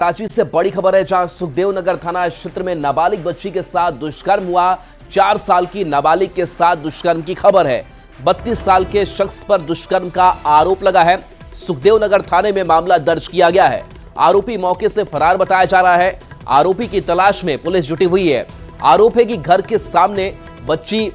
रांची से बड़ी खबर है, जहां सुखदेव नगर थाना क्षेत्र में नाबालिग बच्ची के साथ दुष्कर्म हुआ। 4 साल की नाबालिग के साथ दुष्कर्म की खबर है। 32 साल के शख्स पर दुष्कर्म का आरोप लगा है। सुखदेव नगर थाने में मामला दर्ज किया गया है। आरोपी मौके से फरार बताया जा रहा है। आरोपी की तलाश में पुलिस जुटी हुई है। आरोप है कि घर के सामने बच्ची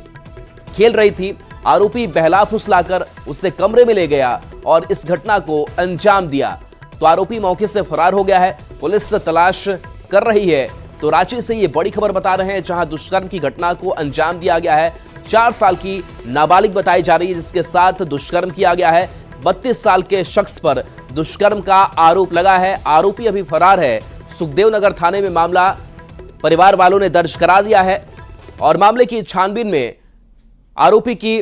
खेल रही थी। आरोपी बहला फुसलाकर उसे कमरे में ले गया और इस घटना को अंजाम दिया। तो आरोपी मौके से फरार हो गया है। पुलिस तलाश कर रही है। तो रांची से ये बड़ी खबर बता रहे हैं, जहां दुष्कर्म की घटना को अंजाम दिया गया है। 4 साल की नाबालिग बताई जा रही है जिसके साथ दुष्कर्म किया गया है। 32 साल के शख्स पर दुष्कर्म का आरोप लगा है। आरोपी अभी फरार है। सुखदेव नगर थाने में मामला परिवार वालों ने दर्ज करा दिया है और मामले की छानबीन में आरोपी की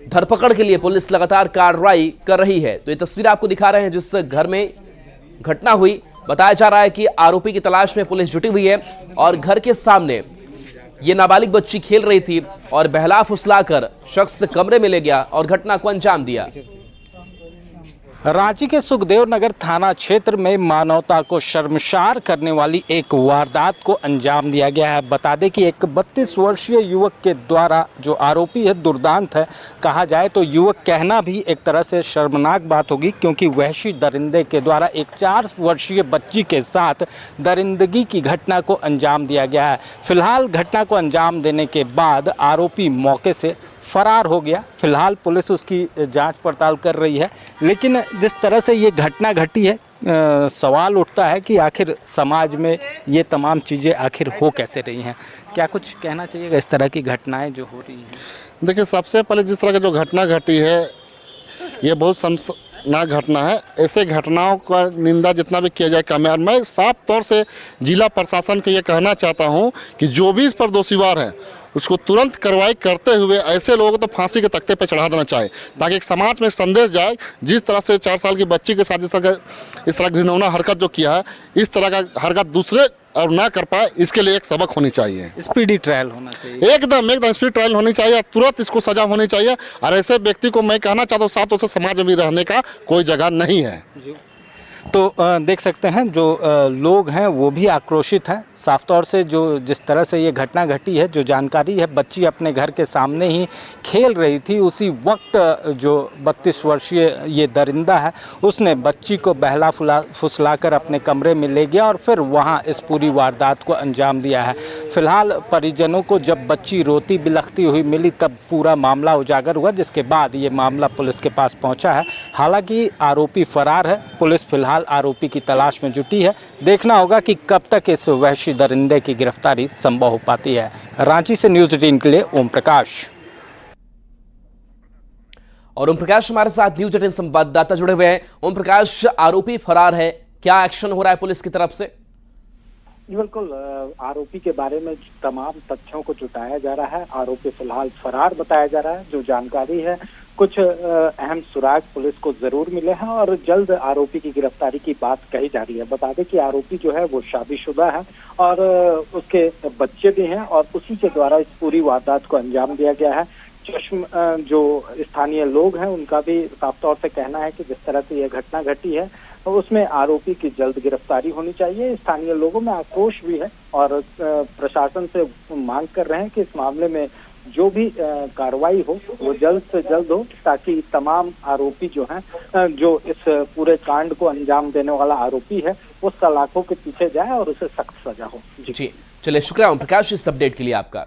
धरपकड़ के लिए पुलिस लगातार कार्रवाई कर रही है। तो ये तस्वीर आपको दिखा रहे हैं जिस घर में घटना हुई। बताया जा रहा है कि आरोपी की तलाश में पुलिस जुटी हुई है और घर के सामने ये नाबालिग बच्ची खेल रही थी और बहला फुसलाकर शख्स कमरे में ले गया और घटना को अंजाम दिया। रांची के सुखदेव नगर थाना क्षेत्र में मानवता को शर्मसार करने वाली एक वारदात को अंजाम दिया गया है। बता दें कि एक 32 वर्षीय युवक के द्वारा जो आरोपी है दुर्दांत है। कहा जाए तो युवक कहना भी एक तरह से शर्मनाक बात होगी, क्योंकि वहशी दरिंदे के द्वारा एक 4 वर्षीय बच्ची के साथ दरिंदगी की घटना को अंजाम दिया गया है। फिलहाल घटना को अंजाम देने के बाद आरोपी मौके से फरार हो गया। फिलहाल पुलिस उसकी जांच पड़ताल कर रही है। लेकिन जिस तरह से ये घटना घटी है, सवाल उठता है कि आखिर समाज में ये तमाम चीज़ें आखिर हो कैसे रही हैं। क्या कुछ कहना चाहिएगा इस तरह की घटनाएं जो हो रही हैं? देखिए, सबसे पहले जिस तरह की जो घटना घटी है ये बहुत शर्मनाक घटना है। ऐसे घटनाओं का निंदा जितना भी किया जाए कम है। और मैं साफ तौर से जिला प्रशासन को ये कहना चाहता हूँ कि जो भी इस पर दोषीवार है उसको तुरंत कार्रवाई करते हुए ऐसे लोगों को तो फांसी के तख्ते पर चढ़ा देना चाहिए, ताकि एक समाज में संदेश जाए। जिस तरह से 4 साल की बच्ची के साथ इस तरह घिनौना हरकत जो किया है, इस तरह का हरकत दूसरे और ना कर पाए, इसके लिए एक सबक होनी चाहिए। स्पीडी ट्रायल होना चाहिए। एकदम स्पीड ट्रायल होनी चाहिए। तुरंत इसको सजा होनी चाहिए। और ऐसे व्यक्ति को मैं कहना चाहता हूँ साफ तौर से समाज में भी रहने का कोई जगह नहीं है। तो देख सकते हैं जो लोग हैं वो भी आक्रोशित हैं। साफ तौर से जो जिस तरह से ये घटना घटी है, जो जानकारी है, बच्ची अपने घर के सामने ही खेल रही थी। उसी वक्त जो 32 वर्षीय ये दरिंदा है उसने बच्ची को बहला फुसलाकर अपने कमरे में ले गया और फिर वहाँ इस पूरी वारदात को अंजाम दिया है। फिलहाल परिजनों को जब बच्ची रोती बिलखती हुई मिली तब पूरा मामला उजागर हुआ, जिसके बाद ये मामला पुलिस के पास पहुँचा है। हालांकि आरोपी फरार है। पुलिस फिलहाल आरोपी की तलाश में जुटी है। देखना होगा कि कब तक इस वहशी दरिंदे की गिरफ्तारी संभव हो पाती है। रांची से न्यूज़ 18 के लिए ओम प्रकाश। और ओम प्रकाश हमारे साथ न्यूज़ 18 संवाददाता जुड़े हुए हैं। ओम प्रकाश, आरोपी फरार है, क्या एक्शन हो रहा है पुलिस की तरफ से? बिल्कुल, आरोपी के बारे में तमाम तथ्यों को जुटाया जा रहा है। आरोपी फिलहाल फरार बताया जा रहा है। जो जानकारी है, कुछ अहम सुराग पुलिस को जरूर मिले हैं और जल्द आरोपी की गिरफ्तारी की बात कही जा रही है। बता दें कि आरोपी जो है वो शादीशुदा है और उसके बच्चे भी हैं और उसी के द्वारा इस पूरी वारदात को अंजाम दिया गया है। जो स्थानीय लोग हैं उनका भी साफ तौर से कहना है कि जिस तरह से यह घटना घटी है तो उसमें आरोपी की जल्द गिरफ्तारी होनी चाहिए। स्थानीय लोगों में आक्रोश भी है और प्रशासन से मांग कर रहे हैं कि इस मामले में जो भी कार्रवाई हो वो जल्द से जल्द हो, ताकि तमाम आरोपी जो हैं, जो इस पूरे कांड को अंजाम देने वाला आरोपी है, वो सलाखों के पीछे जाए और उसे सख्त सजा हो। जी चलिए, शुक्रिया ओम प्रकाश इस अपडेट के लिए आपका।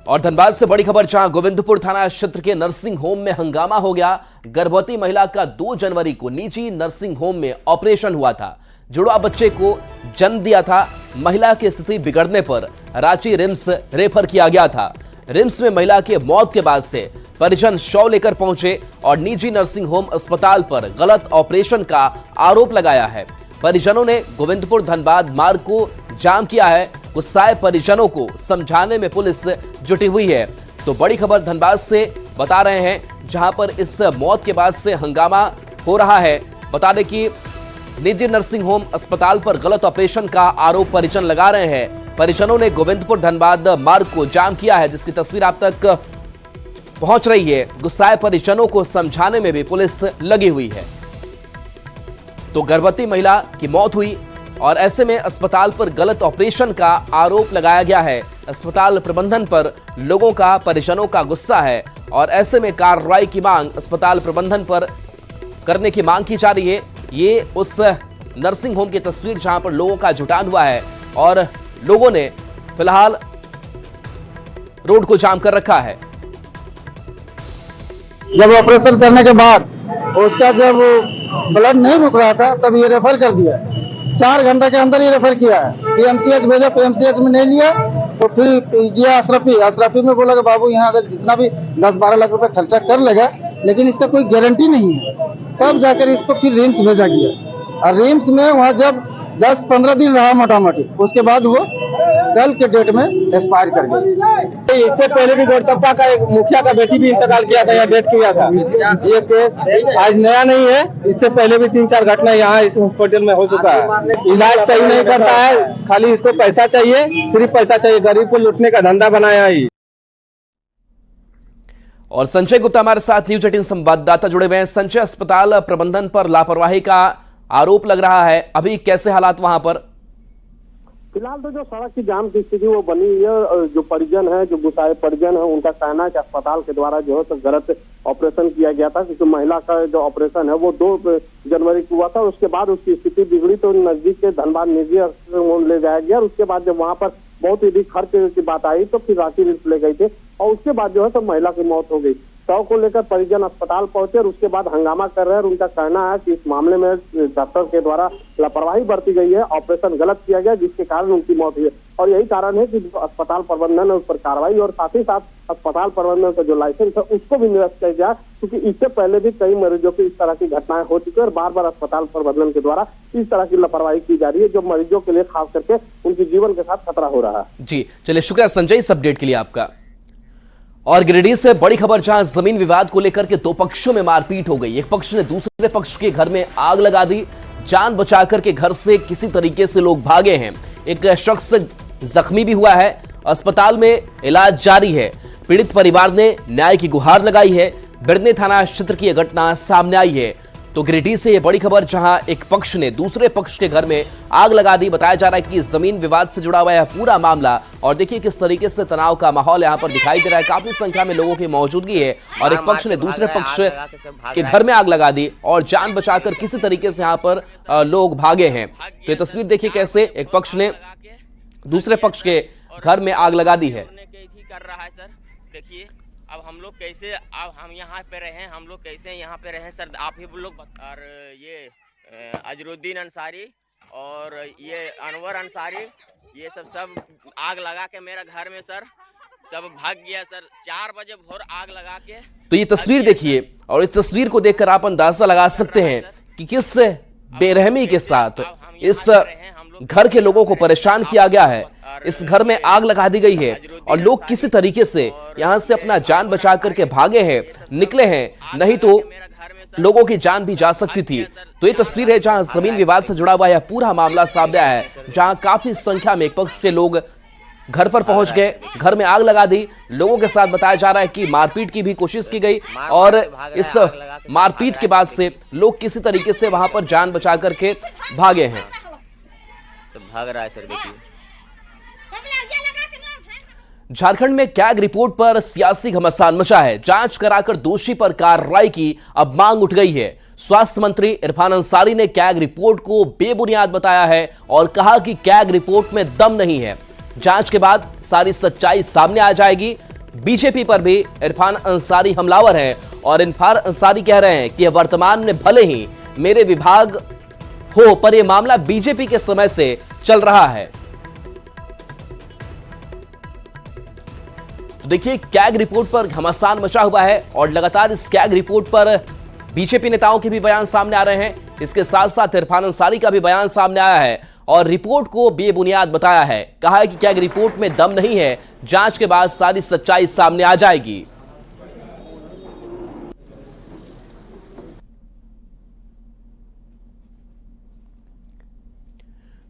और धनबाद से बड़ी खबर, जहां गोविंदपुर थाना क्षेत्र के नर्सिंग होम में हंगामा हो गया। गर्भवती महिला का 2 जनवरी को निजी नर्सिंग होम में ऑपरेशन हुआ था। जुड़वा बच्चे को जन्म दिया था। महिला की स्थिति बिगड़ने पर रांची रिम्स रेफर किया गया था। रिम्स में महिला के मौत के बाद से परिजन शव लेकर पहुंचे और निजी नर्सिंग होम अस्पताल पर गलत ऑपरेशन का आरोप लगाया है। परिजनों ने गोविंदपुर धनबाद मार्ग को जाम किया है। गुस्साए परिजनों को समझाने में पुलिस जुटी हुई है। तो बड़ी खबर धनबाद से बता रहे हैं, जहां पर इस मौत के बाद से हंगामा हो रहा है। बता दें कि निजी नर्सिंग होम अस्पताल पर गलत ऑपरेशन का आरोप परिजन लगा रहे हैं। परिजनों ने गोविंदपुर धनबाद मार्ग को जाम किया है, जिसकी तस्वीर आप तक पहुंच रही है। गुस्साए परिजनों को समझाने में भी पुलिस लगी हुई है। तो गर्भवती महिला की मौत हुई और ऐसे में अस्पताल पर गलत ऑपरेशन का आरोप लगाया गया है। अस्पताल प्रबंधन पर लोगों का, परिजनों का गुस्सा है और ऐसे में कार्रवाई की मांग अस्पताल प्रबंधन पर करने की मांग की जा रही है। ये उस नर्सिंग होम की तस्वीर जहां पर लोगों का जुटान हुआ है और लोगों ने फिलहाल रोड को जाम कर रखा है। जब ऑपरेशन करने के बाद उसका जब ब्लड नहीं रुक रहा था तब ये रेफर कर दिया। 4 घंटे के अंदर ये रेफर किया है। पीएमसीएच भेजा, पीएमसीएच में नहीं लिया तो फिर गया अशरफी में बोला कि बाबू यहाँ अगर जितना भी 10-12 लाख रुपए खर्चा कर लेगा लेकिन इसका कोई गारंटी नहीं है। तब जाकर इसको फिर रिम्स भेजा गया और रिम्स में वहाँ जब 10-15 दिन रहा मोटा मोटी, उसके बाद वो कल के डेट में एक्सपायर कर गई। इससे पहले भी गौरतप्पा का एक मुखिया का बेटी भी इंतकाल किया था या डेथ किया था। ये केस आज नया नहीं है, इससे पहले भी 3-4 घटना यहाँ इस हॉस्पिटल में हो चुका है। इलाज सही नहीं करता है, खाली इसको पैसा चाहिए, सिर्फ पैसा चाहिए, गरीब को लूटने का धंधा बनाया है। और संजय गुप्ता हमारे साथ न्यूज 18 संवाददाता जुड़े हुए हैं। संजय, अस्पताल प्रबंधन पर लापरवाही का आरोप लग रहा है, अभी कैसे हालात वहां पर? फिलहाल तो जो सड़क की जाम की स्थिति वो बनी हुई है। जो परिजन है, जो गुस्साए परिजन है, उनका कहना है कि अस्पताल के द्वारा जो है तो गलत ऑपरेशन किया गया था, क्योंकि महिला का जो ऑपरेशन है वो 2 जनवरी को हुआ था। उसके बाद उसकी स्थिति बिगड़ी तो नजदीक के धनबाद निजी अस्पताल ले जाया गया और उसके बाद जब वहां पर बहुत ही खर्च की बात आई तो फिर रांची रिम्स ले गए थे और उसके बाद जो है तो महिला की मौत हो गई। शव को लेकर परिजन अस्पताल पहुंचे और उसके बाद हंगामा कर रहे हैं और उनका कहना है कि इस मामले में डॉक्टर के द्वारा लापरवाही बरती गई है, ऑपरेशन गलत किया गया जिसके कारण उनकी मौत हुई है और यही कारण है कि जो अस्पताल प्रबंधन है उस पर कार्रवाई और साथ ही साथ अस्पताल प्रबंधन का जो लाइसेंस है उसको भी निरस्त किया गया, क्योंकि इससे पहले भी कई मरीजों की इस तरह की घटनाएं हो चुकी है और बार बार अस्पताल प्रबंधन के द्वारा इस तरह की लापरवाही की जा रही है जो मरीजों के लिए खास करके उनके जीवन के साथ खतरा हो रहा है। जी चलिए, शुक्रिया संजय इस अपडेट के लिए आपका। और गिरिडीह से बड़ी खबर, जहां जमीन विवाद को लेकर के 2 पक्षों में मारपीट हो गई। एक पक्ष ने दूसरे पक्ष के घर में आग लगा दी, जान बचाकर के घर से किसी तरीके से लोग भागे हैं। एक शख्स जख्मी भी हुआ है, अस्पताल में इलाज जारी है। पीड़ित परिवार ने न्याय की गुहार लगाई है। बिरने थाना क्षेत्र की यह घटना सामने आई है। तो गिरिडीह से यह बड़ी खबर, जहां एक पक्ष ने दूसरे पक्ष के घर में आग लगा दी। बताया जा रहा है कि जमीन विवाद से जुड़ा हुआ है पूरा मामला और देखिए किस तरीके से तनाव का माहौल यहां पर दिखाई दे रहा है। काफी संख्या में लोगों की मौजूदगी है और एक पक्ष ने दूसरे पक्ष के घर में आग लगा दी और जान बचाकर किसी तरीके से यहां पर लोग भागे हैं। तो ये तस्वीर देखिए कैसे एक पक्ष ने दूसरे पक्ष के घर में आग लगा दी है। देखिए अब हम लोग कैसे, अब हम यहाँ पे रहे, हम लोग कैसे यहाँ पे रहे सर, आप ही लोग। और ये अजरुद्दीन अंसारी और ये अनवर अंसारी, ये सब आग लगा के मेरा घर में सर सब भाग गया सर। 4 बजे भोर आग लगा के। तो ये तस्वीर देखिए और इस तस्वीर को देखकर आप अंदाजा लगा सकते हैं कि किस बेरहमी के साथ इस घर के लोगों को परेशान किया गया है। इस घर में आग लगा दी गई है और लोग किसी तरीके से यहां से अपना जान बचा करके भागे हैं, निकले हैं, नहीं तो लोगों की जान भी जा सकती थी। तो ये तस्वीर है जहां जमीन विवाद से जुड़ा हुआ यह पूरा मामला सामने आया है, जहां काफी संख्या में पक्ष के लोग घर पर पहुंच गए, घर में आग लगा दी। लोगों के साथ बताया जा रहा है कि मारपीट की भी कोशिश की गई और इस मारपीट के बाद से लोग किसी तरीके से वहां पर जान बचा करके भागे हैं। भाग रहा है सर। देखिए झारखंड में कैग रिपोर्ट पर सियासी घमासान मचा है। जांच कराकर दोषी पर कार्रवाई की अब मांग उठ गई है। स्वास्थ्य मंत्री इरफान अंसारी ने कैग रिपोर्ट को बेबुनियाद बताया है और कहा कि कैग रिपोर्ट में दम नहीं है, जांच के बाद सारी सच्चाई सामने आ जाएगी। बीजेपी पर भी इरफान अंसारी हमलावर हैं और इरफान अंसारी कह रहे हैं कि वर्तमान में भले ही मेरे विभाग हो पर यह मामला बीजेपी के समय से चल रहा है। तो देखिए कैग रिपोर्ट पर घमासान मचा हुआ है और लगातार इस कैग रिपोर्ट पर बीजेपी नेताओं के भी बयान सामने आ रहे हैं। इसके साथ साथ इरफान अंसारी का भी बयान सामने आया है और रिपोर्ट को बेबुनियाद बताया है। कहा है कि कैग रिपोर्ट में दम नहीं है, जांच के बाद सारी सच्चाई सामने आ जाएगी।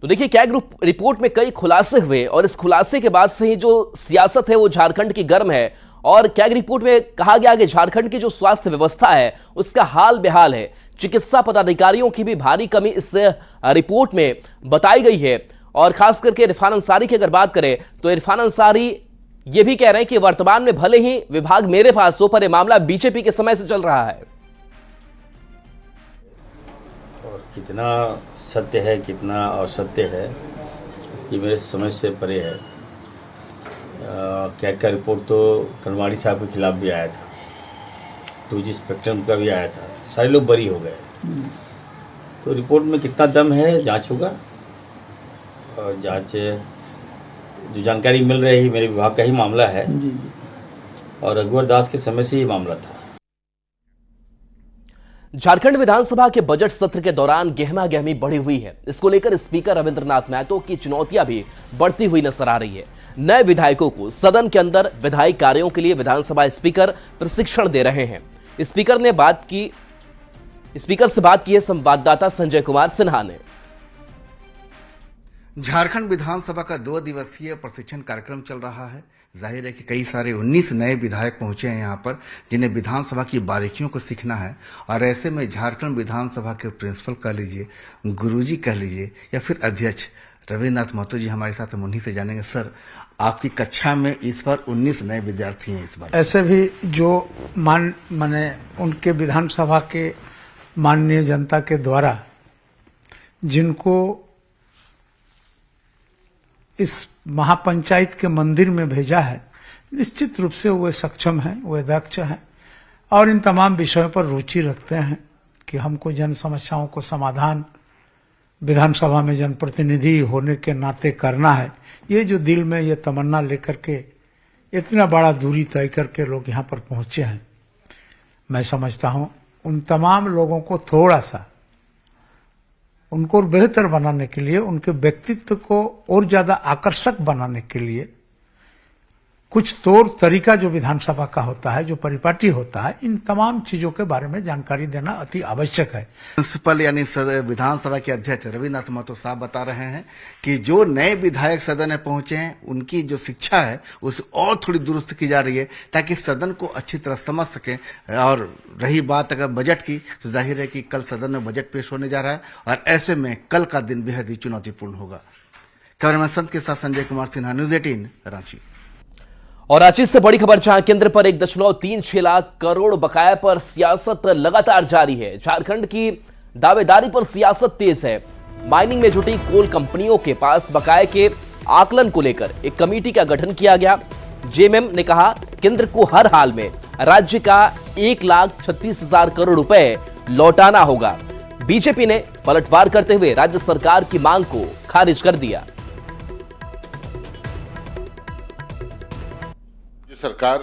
तो देखिए कैग रिपोर्ट में कई खुलासे हुए और इस खुलासे के बाद से ही जो सियासत है वो झारखंड की गर्म है और कैग रिपोर्ट में कहा गया कि झारखंड की जो स्वास्थ्य व्यवस्था है उसका हाल बेहाल है। चिकित्सा पदाधिकारियों की भी भारी कमी इस रिपोर्ट में बताई गई है। और खास करके इरफान अंसारी की अगर बात करें तो इरफान अंसारी ये भी कह रहे हैं कि वर्तमान में भले ही विभाग मेरे पास हो, पर यह मामला बीजेपी के समय से चल रहा है। और कितना सत्य है कितना असत्य है ये मेरे समझ से परे है। कैग का रिपोर्ट तो कनवाड़ी साहब के खिलाफ भी आया था, 2G स्पेक्ट्रम का भी आया था, सारे लोग बरी हो गए। तो रिपोर्ट में कितना दम है जांच होगा, और जांच जो जानकारी मिल रही है मेरे विभाग का ही मामला है और रघुवर दास के समय से ये मामला था। झारखंड विधानसभा के बजट सत्र के दौरान गहमा गहमी बढ़ी हुई है। इसको लेकर स्पीकर रविंद्रनाथ महतो की चुनौतियां भी बढ़ती हुई नजर आ रही है। नए विधायकों को सदन के अंदर विधायी कार्यों के लिए विधानसभा स्पीकर प्रशिक्षण दे रहे हैं। स्पीकर से बात की है संवाददाता संजय कुमार सिन्हा ने। झारखंड विधानसभा का 2 दिवसीय प्रशिक्षण कार्यक्रम चल रहा है। जाहिर है कि कई सारे 19 नए विधायक पहुंचे हैं यहाँ पर, जिन्हें विधानसभा की बारीकियों को सीखना है। और ऐसे में झारखंड विधानसभा के प्रिंसिपल कह लीजिए, गुरुजी कह लीजिए, या फिर अध्यक्ष रविंद्रनाथ महतो जी हमारे साथ हम उन्हीं से जानेंगे। सर, आपकी कक्षा में इस बार 19 नए विद्यार्थी हैं इस बार। ऐसे भी जो माने उनके विधानसभा के माननीय जनता के द्वारा जिनको इस महापंचायत के मंदिर में भेजा है, निश्चित रूप से वे सक्षम हैं, वे दक्ष हैं और इन तमाम विषयों पर रुचि रखते हैं कि हमको जन समस्याओं को समाधान विधानसभा में जनप्रतिनिधि होने के नाते करना है। ये जो दिल में ये तमन्ना लेकर के इतना बड़ा दूरी तय करके लोग यहाँ पर पहुंचे हैं, मैं समझता हूँ उन तमाम लोगों को थोड़ा सा उनको बेहतर बनाने के लिए, उनके व्यक्तित्व को और ज्यादा आकर्षक बनाने के लिए कुछ तौर तरीका जो विधानसभा का होता है, जो परिपाटी होता है, इन तमाम चीजों के बारे में जानकारी देना अति आवश्यक है। प्रिंसिपल यानी विधानसभा के अध्यक्ष रविंद्रनाथ महतो साहब बता रहे हैं कि जो नए विधायक सदन में पहुंचे हैं उनकी जो शिक्षा है उसे और थोड़ी दुरुस्त की जा रही है ताकि सदन को अच्छी तरह समझ सकें। और रही बात अगर बजट की, तो जाहिर है कि कल सदन में बजट पेश होने जा रहा है और ऐसे में कल का दिन बेहद ही चुनौतीपूर्ण होगा। कैमरामैन संत के साथ संजय कुमार सिन्हा, न्यूज 18 रांची। और रांची से बड़ी खबर, जहां केंद्र पर 1.36 लाख करोड़ बकाया पर सियासत लगातार जारी है। झारखंड की दावेदारी पर सियासत तेज है। माइनिंग में जुटी कोल कंपनियों के पास बकाये के आकलन को लेकर एक कमेटी का गठन किया गया। जेएमएम ने कहा केंद्र को हर हाल में राज्य का 1,36,000 करोड़ रुपए लौटाना होगा। बीजेपी ने पलटवार करते हुए राज्य सरकार की मांग को खारिज कर दिया। सरकार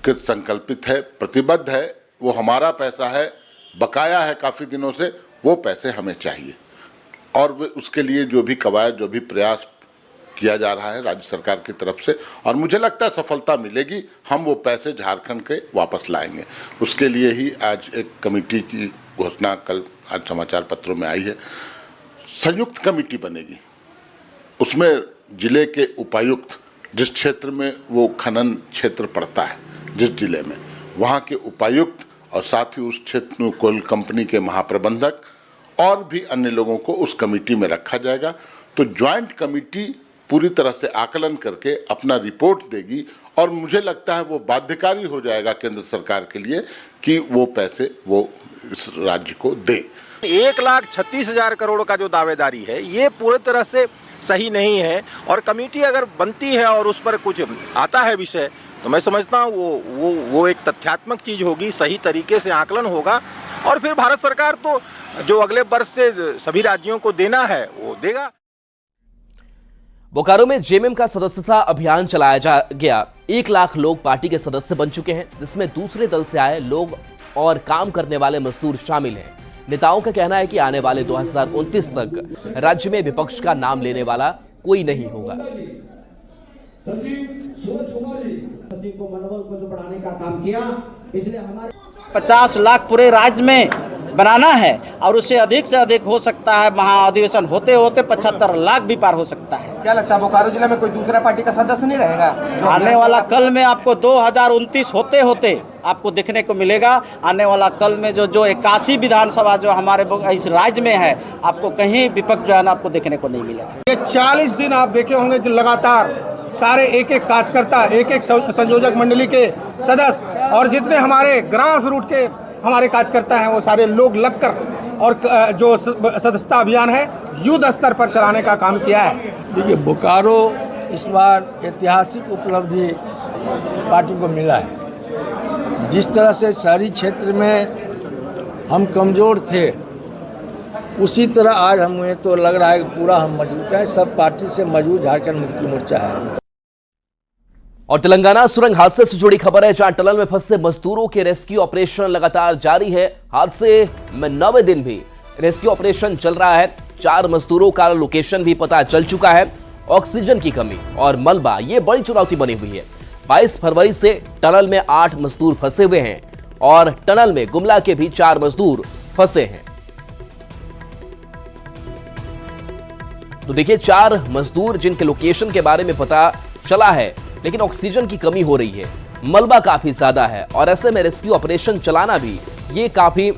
के संकल्पित है, प्रतिबद्ध है, वो हमारा पैसा है, बकाया है काफी दिनों से, वो पैसे हमें चाहिए। और उसके लिए जो भी कवायद, जो भी प्रयास किया जा रहा है राज्य सरकार की तरफ से, और मुझे लगता है सफलता मिलेगी। हम वो पैसे झारखंड के वापस लाएंगे। उसके लिए ही आज एक कमेटी की घोषणा कल आज समाचार पत्रों में आई है। संयुक्त कमेटी बनेगी, उसमें जिले के उपायुक्त, जिस क्षेत्र में वो खनन क्षेत्र पड़ता है, जिस जिले में, वहाँ के उपायुक्त और साथ ही उस क्षेत्र में कोल कंपनी के महाप्रबंधक और भी अन्य लोगों को उस कमेटी में रखा जाएगा। तो ज्वाइंट कमेटी पूरी तरह से आकलन करके अपना रिपोर्ट देगी और मुझे लगता है वो बाध्यकारी हो जाएगा केंद्र सरकार के लिए कि वो पैसे वो इस राज्य को दे। 1,36,000 करोड़ का जो दावेदारी है ये पूरी तरह से सही नहीं है। और कमेटी अगर बनती है और उस पर कुछ आता है विषय, तो मैं समझता हूँ वो एक तथ्यात्मक चीज होगी, सही तरीके से आकलन होगा और फिर भारत सरकार तो जो अगले वर्ष से सभी राज्यों को देना है वो देगा। बोकारो में जेएमएम का सदस्यता अभियान चलाया गया। 1 लाख लोग पार्टी के सदस्य बन चुके हैं, जिसमें दूसरे दल से आए लोग और काम करने वाले मजदूर शामिल हैं। नेताओं का कहना है कि आने वाले 2029 तक राज्य में विपक्ष का नाम लेने वाला कोई नहीं होगा। सचिव को मनोबल को जो बढ़ाने का काम किया, इसलिए हमारे 50 लाख पूरे राज्य में बनाना है और उससे अधिक से अधिक हो सकता है। महाअधिवेशन होते होते 75 लाख भी पार हो सकता है। क्या लगता है बोकारो जिले में कोई दूसरा पार्टी का सदस्य नहीं रहेगा? आने वाला कल में आपको 2029 होते होते आपको देखने को मिलेगा। आने वाला कल में जो 81 विधानसभा जो हमारे इस राज्य में है, आपको कहीं विपक्ष जो है ना आपको देखने को नहीं मिलेगा। ये 40 दिन आप देखे होंगे कि लगातार सारे एक एक कार्यकर्ता, एक एक संयोजक मंडली के सदस्य और जितने हमारे ग्रास रूट के हमारे कार्यकर्ता हैं, वो सारे लोग लगकर और जो सदस्यता अभियान है युद्ध स्तर पर चलाने का काम किया है। देखिए, बोकारो इस बार ऐतिहासिक उपलब्धि पार्टी को मिला है। जिस तरह से शहरी क्षेत्र में हम कमज़ोर थे, उसी तरह आज हमें तो लग रहा है कि पूरा हम मजबूत हैं। सब पार्टी से मजबूत झारखंड मुक्ति मोर्चा है। और तेलंगाना सुरंग हादसे से जुड़ी खबर है, जहां टनल में फंसे मजदूरों के रेस्क्यू ऑपरेशन लगातार जारी है। हादसे में 9वें दिन भी रेस्क्यू ऑपरेशन चल रहा है। 4 मजदूरों का लोकेशन भी पता चल चुका है। ऑक्सीजन की कमी और मलबा ये बड़ी चुनौती बनी हुई है। 22 फरवरी से टनल में 8 मजदूर फंसे हुए हैं और टनल में गुमला के भी 4 मजदूर फंसे हैं। तो देखिए, 4 मजदूर जिनके लोकेशन के बारे में पता चला है, लेकिन ऑक्सीजन की कमी हो रही है, मलबा काफी ज्यादा है और ऐसे में रेस्क्यू ऑपरेशन चलाना भी ये काफी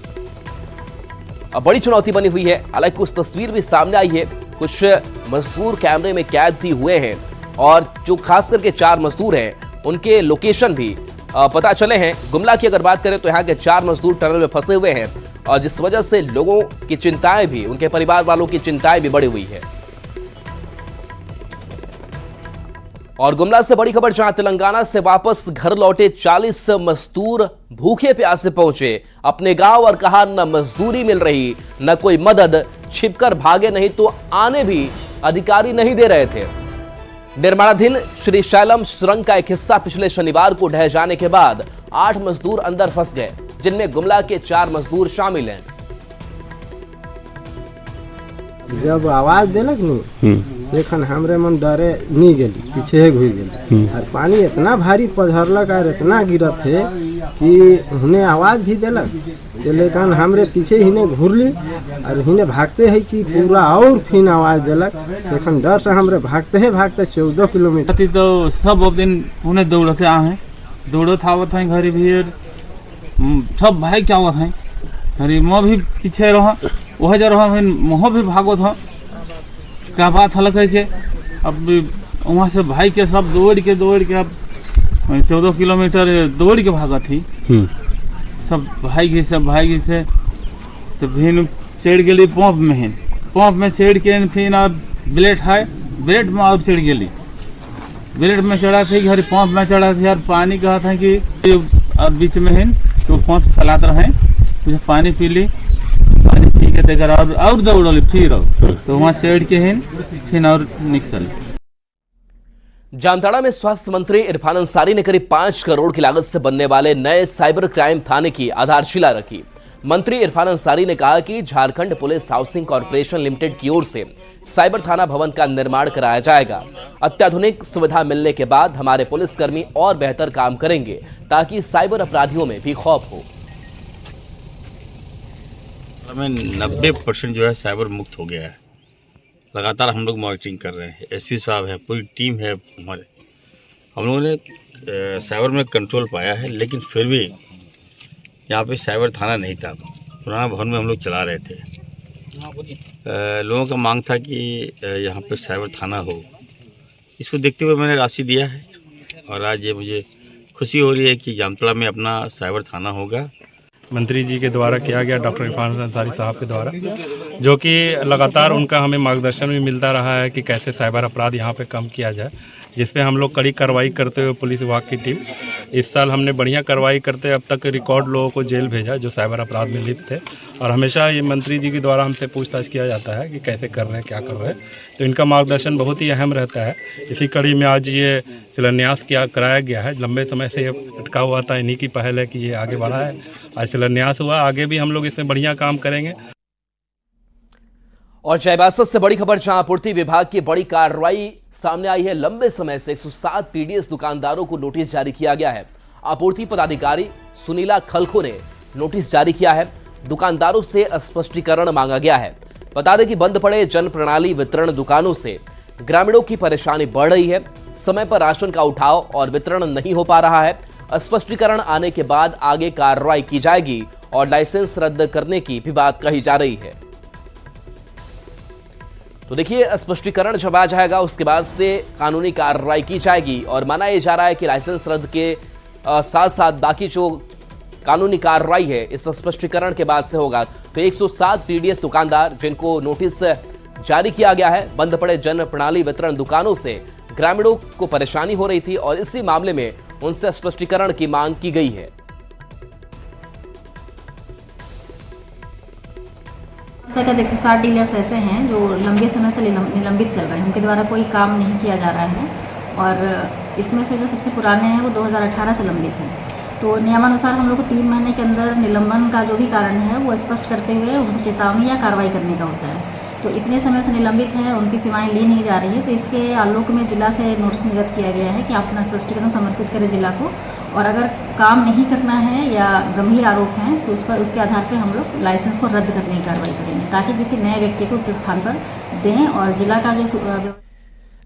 बड़ी चुनौती बनी हुई है। हालांकि कुछ तस्वीर भी सामने आई है, कुछ मजदूर कैमरे में कैद भी हुए हैं और जो खास करके 4 मजदूर हैं उनके लोकेशन भी पता चले हैं। गुमला की अगर बात करें तो यहाँ के 4 मजदूर टनल में फंसे हुए हैं और जिस वजह से लोगों की चिंताएं भी, उनके परिवार वालों की चिंताएं भी बढ़ी हुई है। और गुमला से बड़ी खबर, जहां तेलंगाना से वापस घर लौटे 40 मजदूर भूखे प्यासे पहुंचे अपने गांव और कहा न मजदूरी मिल रही न कोई मदद, छिपकर भागे नहीं तो आने भी अधिकारी नहीं दे रहे थे। निर्माणाधीन श्री शैलम सुरंग का एक हिस्सा पिछले शनिवार को ढह जाने के बाद 8 मजदूर अंदर फंस गए, जिनमें गुमला के 4 मजदूर शामिल हैं। जब आवाज देलक न, हमरे मन डरे नहीं गेली, पीछे घुस गेली और पानी इतना भारी पधरलक और इतना गिरत है कि उन्हें आवाज भी देलक, लेकिन हमरे पीछे हिने घुरली और हिने भागते है कि पूरा और फिर आवाज देलक, लेकिन डर से हमरे भागते 14 किलोमीटर। तो सब दिन उन्हें दौड़ते आए, दौड़त आवत है घरी भी सब भाई क्या आवत है घरी, मैं भी पीछे रहा वह जो रहा मोह भी भागत हो। क्या बात हल के अब वहाँ से भाई के सब दौड़ के अब 14 किलोमीटर दौड़ के भागा थी सब भाई से तो फिर चढ़ गई पंप में चढ़ के फिर अब ब्लेड में और चढ़ गई, ब्लेड में चढ़ा थी घर पंप में चढ़ा थी और पानी कहा था कि और बीच में है तो पंप चलाते रहे, मुझे पानी पी ली, पानी पी के देकर और दौड़ली फिर तो वहाँ चढ़ के हैं फिर और निकल। जामताड़ा में स्वास्थ्य मंत्री इरफान अंसारी ने करीब 5 करोड़ की लागत से बनने वाले नए साइबर क्राइम थाने की आधारशिला रखी। मंत्री इरफान अंसारी ने कहा कि Jharkhand police housing corporation limited की ओर से साइबर थाना भवन का निर्माण कराया जाएगा। अत्याधुनिक सुविधा मिलने के बाद हमारे पुलिसकर्मी और बेहतर काम करेंगे ताकि साइबर अपराधियों में भी खौफ हो। में 90% जो है साइबर मुक्त हो गया है। लगातार हम लोग मॉनिटरिंग कर रहे हैं, एसपी साहब है, पूरी टीम है हमारे। हम लोगों ने साइबर में कंट्रोल पाया है, लेकिन फिर भी यहाँ पे साइबर थाना नहीं था। पुराना भवन में हम लोग चला रहे थे। लोगों का मांग था कि यहाँ पे साइबर थाना हो। इसको देखते हुए मैंने राशि दिया है और आज ये मुझे खुशी हो रही है कि जामताड़ा में अपना साइबर थाना होगा। मंत्री जी के द्वारा किया गया, डॉक्टर इरफान अंसारी साहब के द्वारा, जो कि लगातार उनका हमें मार्गदर्शन भी मिलता रहा है कि कैसे साइबर अपराध यहाँ पे कम किया जाए, जिस पे हम लोग कड़ी कार्रवाई करते हुए पुलिस विभाग की टीम इस साल हमने बढ़िया कार्रवाई करते अब तक रिकॉर्ड लोगों को जेल भेजा जो साइबर अपराध में लिप्त थे। और हमेशा ये मंत्री जी के द्वारा हमसे पूछताछ किया जाता है कि कैसे कर रहे हैं, क्या कर रहे हैं, तो इनका मार्गदर्शन बहुत ही अहम रहता है। इसी कड़ी में आज ये शिलान्यास कराया गया है। लंबे समय से ये अटका हुआ था, इन्हीं की पहल है कि ये आगे बढ़ा है। आज शिलान्यास हुआ, आगे भी हम लोग इसमें बढ़िया काम करेंगे। और चाईबासा से बड़ी खबर, जहां आपूर्ति विभाग की बड़ी कार्रवाई सामने आई है। लंबे समय से 107 पीडीएस दुकानदारों को नोटिस जारी किया गया है। आपूर्ति पदाधिकारी सुनीला खलखो ने नोटिस जारी किया है। दुकानदारों से स्पष्टीकरण मांगा गया है। बता दें कि बंद पड़े जन प्रणाली वितरण दुकानों से ग्रामीणों की परेशानी बढ़ रही है। समय पर राशन का उठाव और वितरण नहीं हो पा रहा है। स्पष्टीकरण आने के बाद आगे कार्रवाई की जाएगी और लाइसेंस रद्द करने की भी बात कही जा रही है। तो देखिए, स्पष्टीकरण जब आ जाएगा उसके बाद से कानूनी कार्रवाई की जाएगी और माना यह जा रहा है कि लाइसेंस रद्द के साथ साथ बाकी जो कानूनी कार्रवाई है इस स्पष्टीकरण के बाद से होगा। तो 107 पीडीएस दुकानदार जिनको नोटिस जारी किया गया है, बंद पड़े जन प्रणाली वितरण दुकानों से ग्रामीणों को परेशानी हो रही थी और इसी मामले में उनसे स्पष्टीकरण की मांग की गई है। तक 160 डीलर्स ऐसे हैं जो लंबे समय से निलंबित चल रहे हैं, उनके द्वारा कोई काम नहीं किया जा रहा है और इसमें से जो सबसे पुराने हैं वो 2018 से लंबित हैं। तो नियमानुसार हम लोग को 3 महीने के अंदर निलंबन का जो भी कारण है वो स्पष्ट करते हुए उनको चेतावनी या कार्रवाई करने का होता है। तो इतने समय से निलंबित हैं, उनकी सेवाएं ली नहीं जा रही है, तो इसके आलोक में जिला से नोटिस निर्गत किया गया है कि आप अपना स्पष्टीकरण समर्पित करें जिला को, और अगर काम नहीं करना है या गंभीर आरोप हैं तो उसके आधार पर हम लोग लाइसेंस को रद्द करने की कार्रवाई करेंगे ताकि किसी नए व्यक्ति को उसके स्थान पर दें। और जिला का जो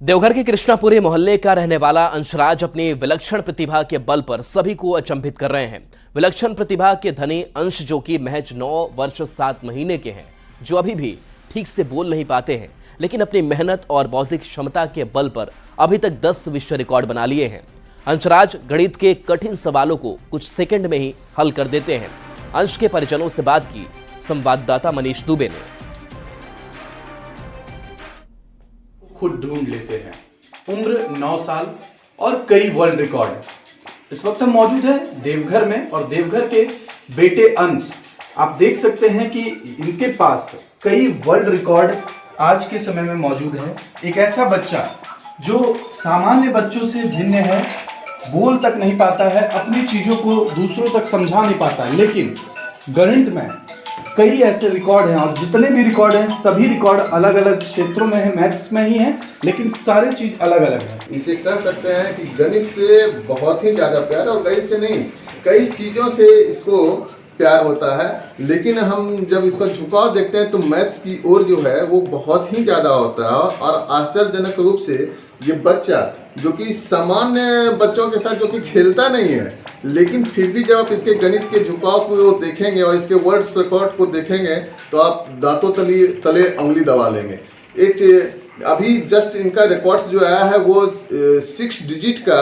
देवघर के कृष्णापुरी मोहल्ले का रहने वाला अंशराज अपनी विलक्षण प्रतिभा के बल पर सभी को अचंभित कर रहे हैं। विलक्षण प्रतिभा के धनी अंश, जो कि महज 9 वर्ष 7 महीने के हैं, जो अभी भी ठीक से बोल नहीं पाते हैं, लेकिन अपनी मेहनत और बौद्धिक क्षमता के बल पर अभी तक 10 विश्व रिकॉर्ड बना लिए हैं। अंशराज गणित के कठिन सवालों को कुछ सेकंड में ही हल कर देते हैं। अंश के परिजनों से बात की संवाददाता मनीष दुबे ने। खुद ढूंढ लेते हैं। उम्र 9 साल और कई वर्ल्ड रिकॉर्ड। इस वक्त हम मौजूद हैं देवघर में और देवघर के बेटे अंश, आप देख सकते हैं कि इनके पास कई वर्ल्ड रिकॉर्ड आज के समय में मौजूद है। एक ऐसा बच्चा जो सामान्य बच्चों से भिन्न है, बोल तक नहीं पाता है, अपनी चीजों को दूसरों तक समझा नहीं पाता है, लेकिन गणित में कई ऐसे रिकॉर्ड हैं और जितने भी रिकॉर्ड हैं सभी रिकॉर्ड अलग अलग क्षेत्रों में है, मैथ्स में ही है, लेकिन सारे चीज अलग अलग है। इसे कह सकते हैं कि गणित से बहुत ही ज्यादा प्यार, और गणित से नहीं कई चीजों से इसको प्यार होता है, लेकिन हम जब इसका झुकाव देखते हैं तो मैथ्स की ओर जो है वो बहुत ही ज़्यादा होता है। और आश्चर्यजनक रूप से ये बच्चा जो कि सामान्य बच्चों के साथ जो कि खेलता नहीं है, लेकिन फिर भी जब आप इसके गणित के झुकाव को देखेंगे और इसके वर्ल्ड रिकॉर्ड को देखेंगे तो आप दांतों तले उंगली दबा लेंगे। एक अभी जस्ट इनका रिकॉर्ड्स जो आया है वो 6 डिजिट का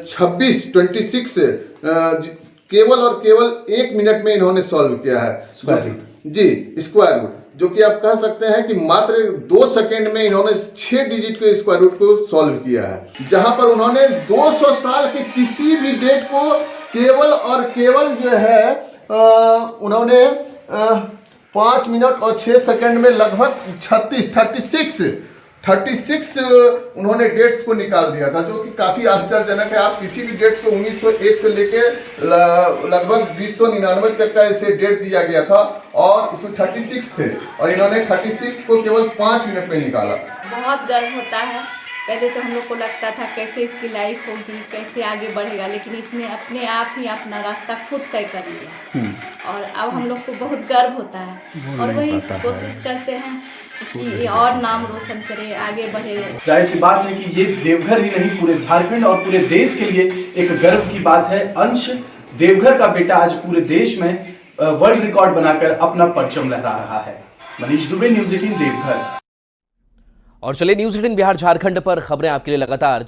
26 केवल और केवल 1 मिनट में इन्होंने सॉल्व किया है। स्क्वायर रूट, जो कि आप कह सकते हैं कि मात्र 2 सेकेंड में इन्होंने 6 डिजिट के स्क्वायर रूट को सॉल्व किया है, जहां पर उन्होंने 200 साल के किसी भी डेट को केवल और केवल जो है उन्होंने 5 मिनट और 6 सेकेंड में लगभग 36 उन्होंने डेट्स को निकाल दिया था, जो कि काफ़ी आश्चर्यजनक है। आप किसी भी डेट्स को 1901 से लेके लगभग 2099 तक का इसे डेट दिया गया था और इसमें 36 थे और इन्होंने 36 को केवल 5 मिनट में निकाला। बहुत गर्व होता है। पहले तो हम लोग को लगता था कैसे इसकी लाइफ होगी, कैसे आगे बढ़ेगा, लेकिन इसने अपने आप ही अपना रास्ता खुद तय कर लिया और अब हम लोग को बहुत गर्व होता है और वही कोशिश करते हैं कि और नाम रोशन करे, आगे बढ़े। जाहिर सी बात है कि ये देवघर ही नहीं पूरे झारखंड और पूरे देश के लिए एक गर्व की बात है। अंश देवघर का बेटा आज पूरे देश में वर्ल्ड रिकॉर्ड बनाकर अपना परचम लहरा रहा है। मनीष दुबे, न्यूज़ 18 देवघर। और चलिए न्यूज़ 18 बिहार झारखंड पर खबरें आपके लिए लगातार